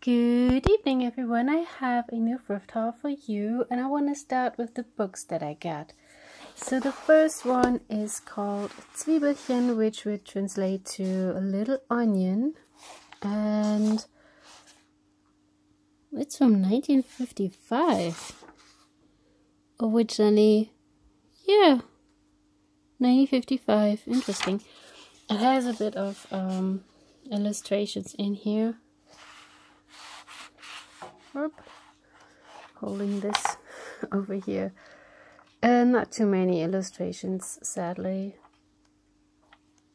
Good evening, everyone. I have a new thrift haul for you, and I want to start with the books that I got. So the first one is called Zwiebelchen, which would translate to a little onion, and it's from 1955. Originally, yeah, 1955. Interesting. It has a bit of illustrations in here. Holding this over here. Not too many illustrations, sadly.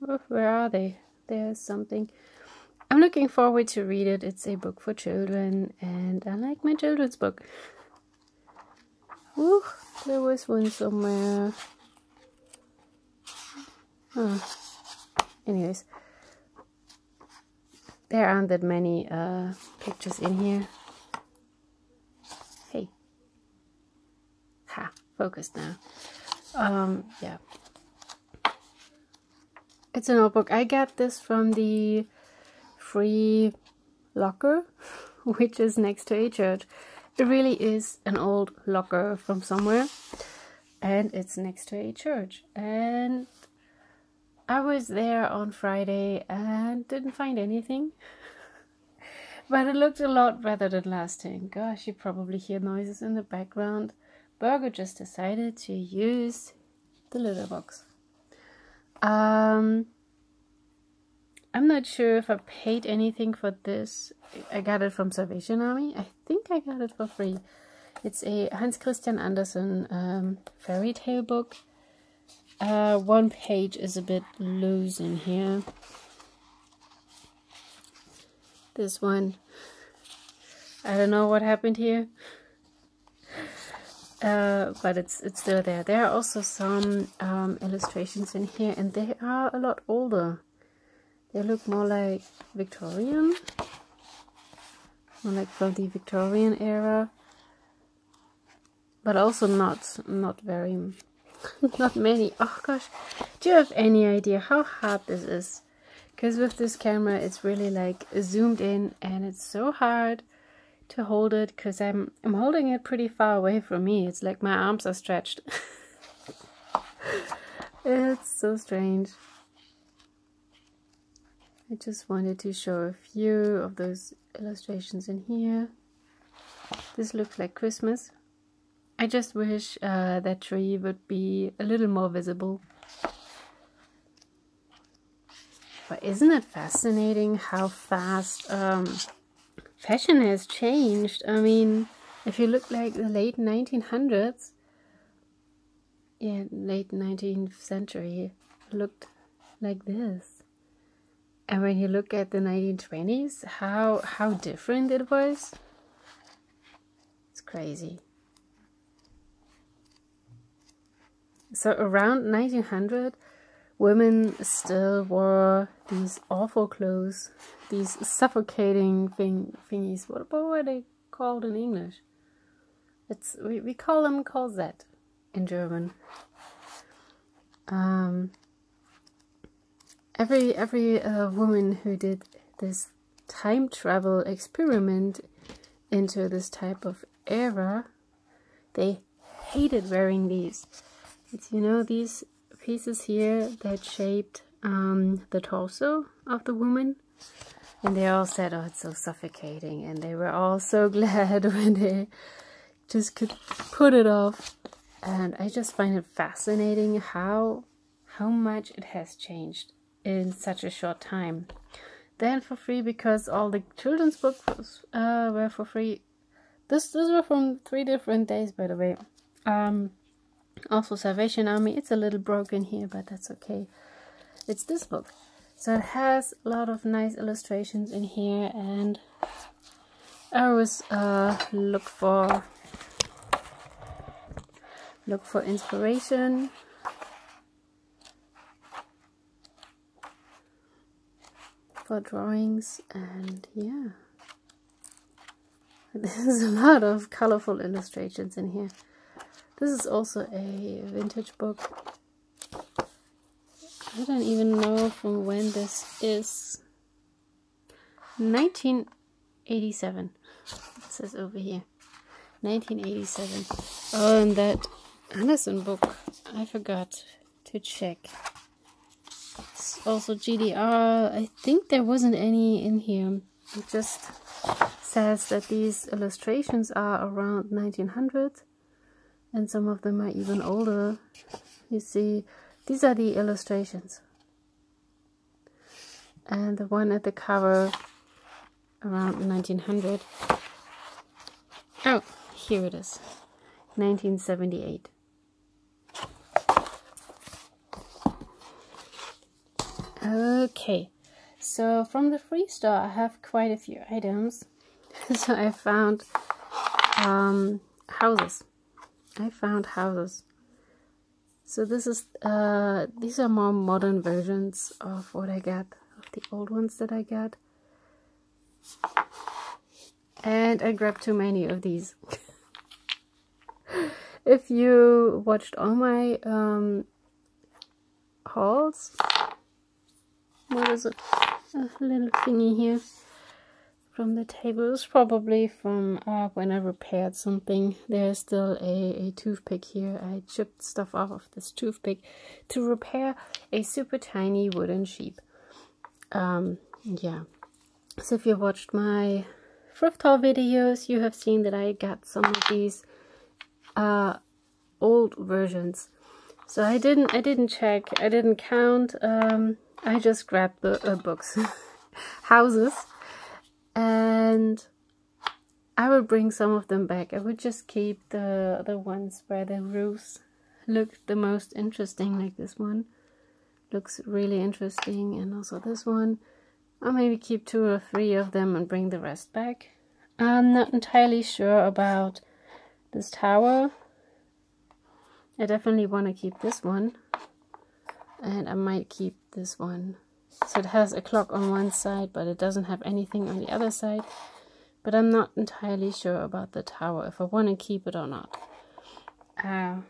Oh, where are they? There's something. I'm looking forward to read it. It's a book for children, and I like my children's book. Ooh, there was one somewhere. Oh. Anyways, there aren't that many pictures in here. Hey. Ha, focused now. Yeah. It's an old book. I got this from the free locker, which is next to a church. It really is an old locker from somewhere, and it's next to a church. And I was there on Friday and didn't find anything. But it looked a lot better than last time. Gosh, you probably hear noises in the background. Burger just decided to use the litter box. I'm not sure if I paid anything for this. I got it from Salvation Army. I think I got it for free. It's a Hans Christian Andersen fairy tale book. One page is a bit loose in here. This one, I don't know what happened here, but it's still there. There are also some illustrations in here, and they are a lot older. They look more like Victorian, more like from the Victorian era, but also not very. Not many. Oh gosh, do you have any idea how hard this is? Because with this camera it's really like zoomed in, and it's so hard to hold it because I'm holding it pretty far away from me. It's like my arms are stretched. It's so strange. I just wanted to show a few of those illustrations in here. This looks like Christmas. I just wish that tree would be a little more visible. But isn't it fascinating how fast fashion has changed? I mean, if you look like the late 1900s, yeah, late 19th century, it looked like this. And when you look at the 1920s, how different it was. It's crazy. So around 1900, women still wore these awful clothes, these suffocating thingies. What were they called in English? We call them corset in German. Every woman who did this time travel experiment into this type of era, they hated wearing these. It's, you know, these pieces here that shaped the torso of the woman, and they all said, oh, it's so suffocating, and they were all so glad when they just could put it off. And I just find it fascinating how much it has changed in such a short time. Then for free, because all the children's books were for free. This were from 3 different days, by the way. Also Salvation Army. It's a little broken here, but that's okay. It's this book. So it has a lot of nice illustrations in here, and I always look for inspiration. For drawings, and yeah. There's a lot of colorful illustrations in here. This is also a vintage book. I don't even know from when this is. 19 87. It says over here. 1987. Oh, and that Anderson book, I forgot to check. It's also GDR. I think there wasn't any in here. It just says that these illustrations are around 1900, and some of them are even older. You see, these are the illustrations. And the one at the cover around 1900. Oh, here it is. 1978. Okay, so from the free store I have quite a few items. So I found houses. So this is these are more modern versions of what I got, of the old ones that I got. And I grabbed too many of these. If you watched all my hauls, what is it? A little thingy here from the table. It's probably from when I repaired something. There's still a toothpick here. I chipped stuff off of this toothpick to repair a super tiny wooden sheep. Yeah. So if you watched my thrift haul videos, you have seen that I got some of these old versions. So I didn't check, I didn't count. I just grabbed the books, houses, and I will bring some of them back. I would just keep the ones where the roofs look the most interesting, like this one looks really interesting, and also this one. I'll maybe keep 2 or 3 of them and bring the rest back. I'm not entirely sure about this tower. I definitely want to keep this one, and I might keep this one. So it has a clock on one side, but it doesn't have anything on the other side. But I'm not entirely sure about the tower, if I want to keep it or not. Yeah.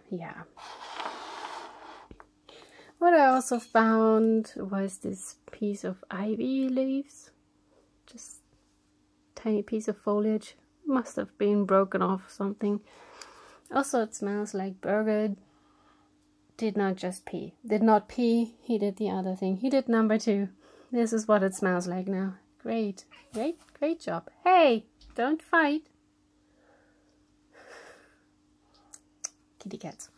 What I also found was this piece of ivy leaves. Just tiny piece of foliage. Must have been broken off something. Also, it smells like Birgit did not just pee. Did not pee, he did the other thing. He did number 2. This is what it smells like now. Great, great job. Hey, don't fight. Kitty cats.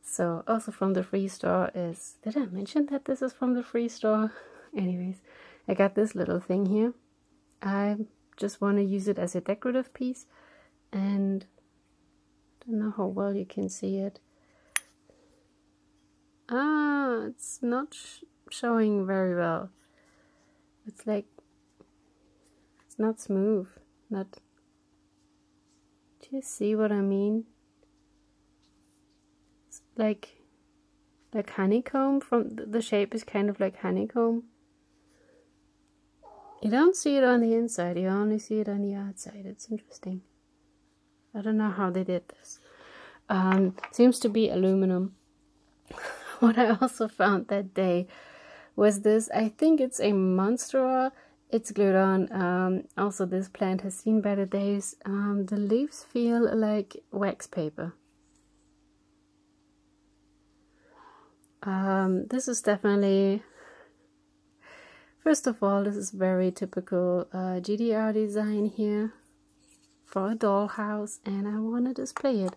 So, also from the free store is... Did I mention that this is from the free store? Anyways, I got this little thing here. I just want to use it as a decorative piece. And... don't know how well you can see it. It's not showing very well. It's like, it's not smooth. Not. Do you see what I mean? It's like honeycomb. From the shape is kind of like honeycomb. You don't see it on the inside. You only see it on the outside. It's interesting. I don't know how they did this. Seems to be aluminum. What I also found that day was this. I think it's a monstera. It's glued on. Also, this plant has seen better days. The leaves feel like wax paper. This is definitely... First of all, this is very typical GDR design here for a dollhouse, and I want to display it.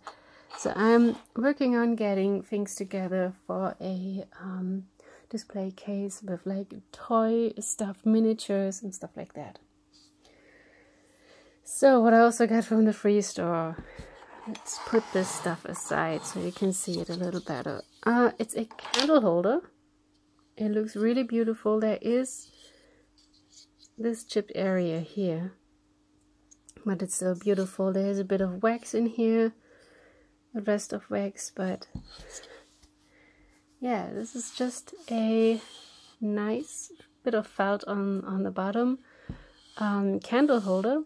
So I'm working on getting things together for a display case with like toy stuff, miniatures and stuff like that. So what I also got from the free store, let's put this stuff aside so you can see it a little better. It's a candle holder. It looks really beautiful. There is this chipped area here, but it's still beautiful. There's a bit of wax in here, the rest of wax, but yeah, this is just a nice bit of felt on the bottom candle holder.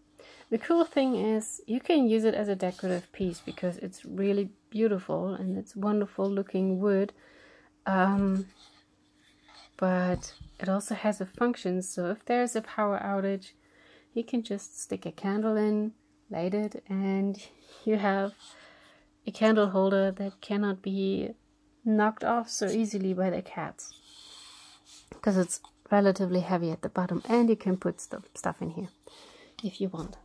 The cool thing is you can use it as a decorative piece because it's really beautiful and it's wonderful looking wood, but it also has a function. So if there's a power outage, you can just stick a candle in, light it, and you have a candle holder that cannot be knocked off so easily by the cats, because it's relatively heavy at the bottom, and you can put stuff in here if you want.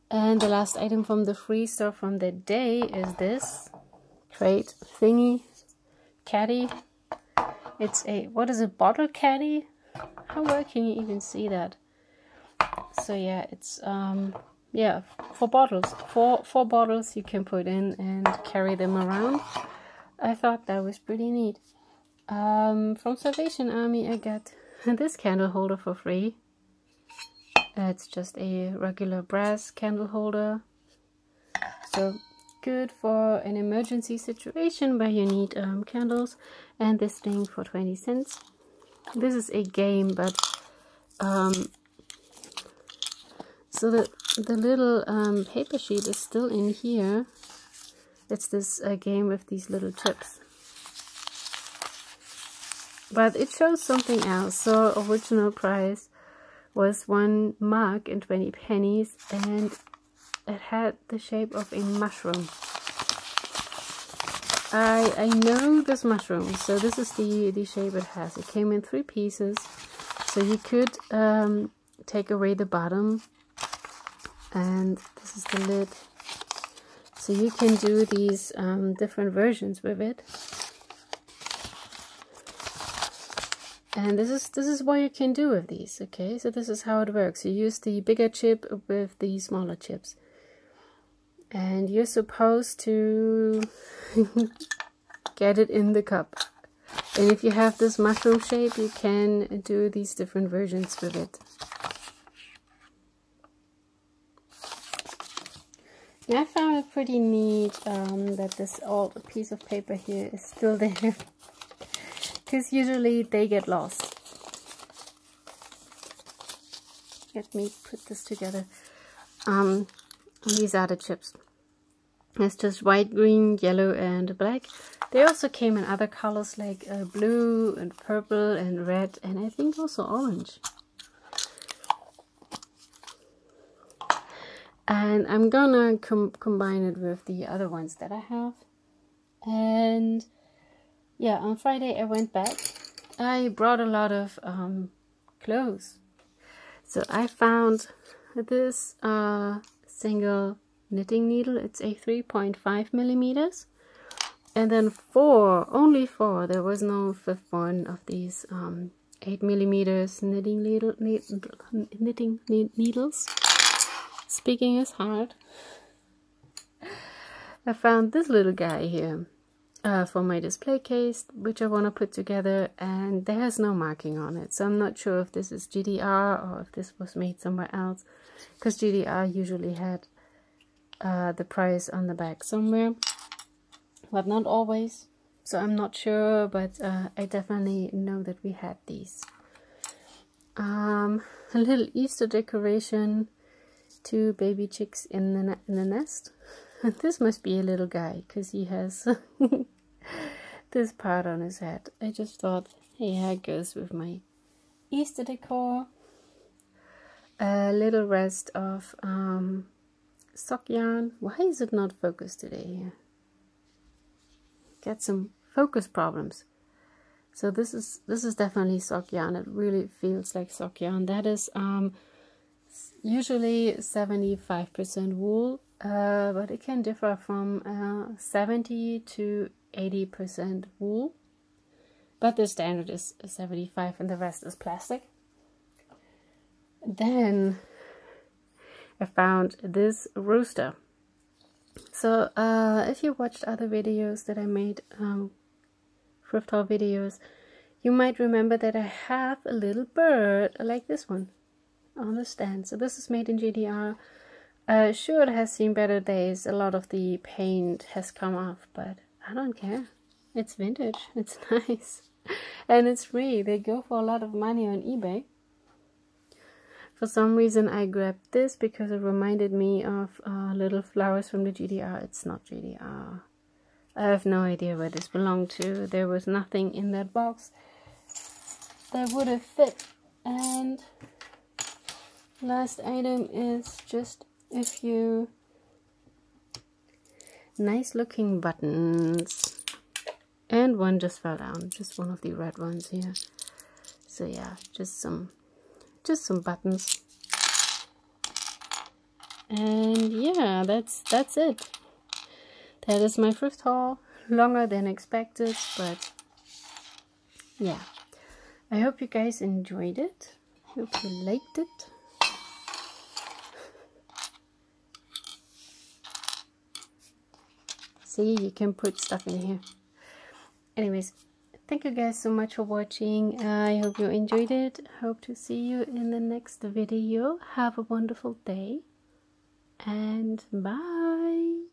And the last item from the free store from the day is this crate thingy caddy. It's a, what is a bottle caddy? How well can you even see that? So yeah, it's yeah, for bottles, four bottles you can put in and carry them around. I thought that was pretty neat. From Salvation Army I got this candle holder for free. It's just a regular brass candle holder, so good for an emergency situation where you need candles. And this thing for 20 cents. This is a game, but so the little paper sheet is still in here. It's this game with these little chips, but it shows something else. So original price was 1 mark and 20 pennies, and it had the shape of a mushroom. I know this mushroom, so this is the shape it has. It came in 3 pieces, so you could take away the bottom, and this is the lid. So you can do these different versions with it. And this is what you can do with these. Okay, so this is how it works. You use the bigger chip with the smaller chips, and you're supposed to get it in the cup. And if you have this mushroom shape, you can do these different versions with it. And I found it pretty neat that this old piece of paper here is still there, because usually they get lost. Let me put this together. These are the chips. It's just white, green, yellow, and black. They also came in other colors like blue and purple and red, and I think also orange. And I'm gonna combine it with the other ones that I have. And yeah, on Friday I went back. I brought a lot of clothes. So I found this single knitting needle. It's a 3.5 millimeters. And then only four. There was no 5th one of these 8 millimeters knitting needles. Speaking is hard. I found this little guy here for my display case, which I want to put together, and there has no marking on it, so I'm not sure if this is GDR or if this was made somewhere else, because GDR usually had the price on the back somewhere, but not always, so I'm not sure, but I definitely know that we had these. A little Easter decoration, 2 baby chicks in the nest. This must be a little guy, because he has this part on his head. I just thought, hey, how it goes with my Easter decor. A little rest of sock yarn. Why is it not focused today? Got some focus problems. So this is definitely sock yarn. It really feels like sock yarn. That is usually 75% wool, but it can differ from 70 to 80% wool. But the standard is 75 and the rest is plastic. Then I found this rooster. So if you watched other videos that I made, thrift haul videos, you might remember that I have a little bird like this one on the stand. So this is made in GDR. Sure, it has seen better days. A lot of the paint has come off, but I don't care. It's vintage. It's nice. And it's free. They go for a lot of money on eBay. For some reason I grabbed this because it reminded me of little flowers from the GDR. It's not GDR. I have no idea where this belonged to. There was nothing in that box that would have fit. And Last item is just a few nice looking buttons, and one just fell down, just one of the red ones here. So yeah, just some buttons, and yeah, that's it. That is my thrift haul. Longer than expected, but yeah, I hope you guys enjoyed it. Hope you liked it. See, you can put stuff in here. Anyways, thank you guys so much for watching. I hope you enjoyed it. Hope to see you in the next video. Have a wonderful day, and bye.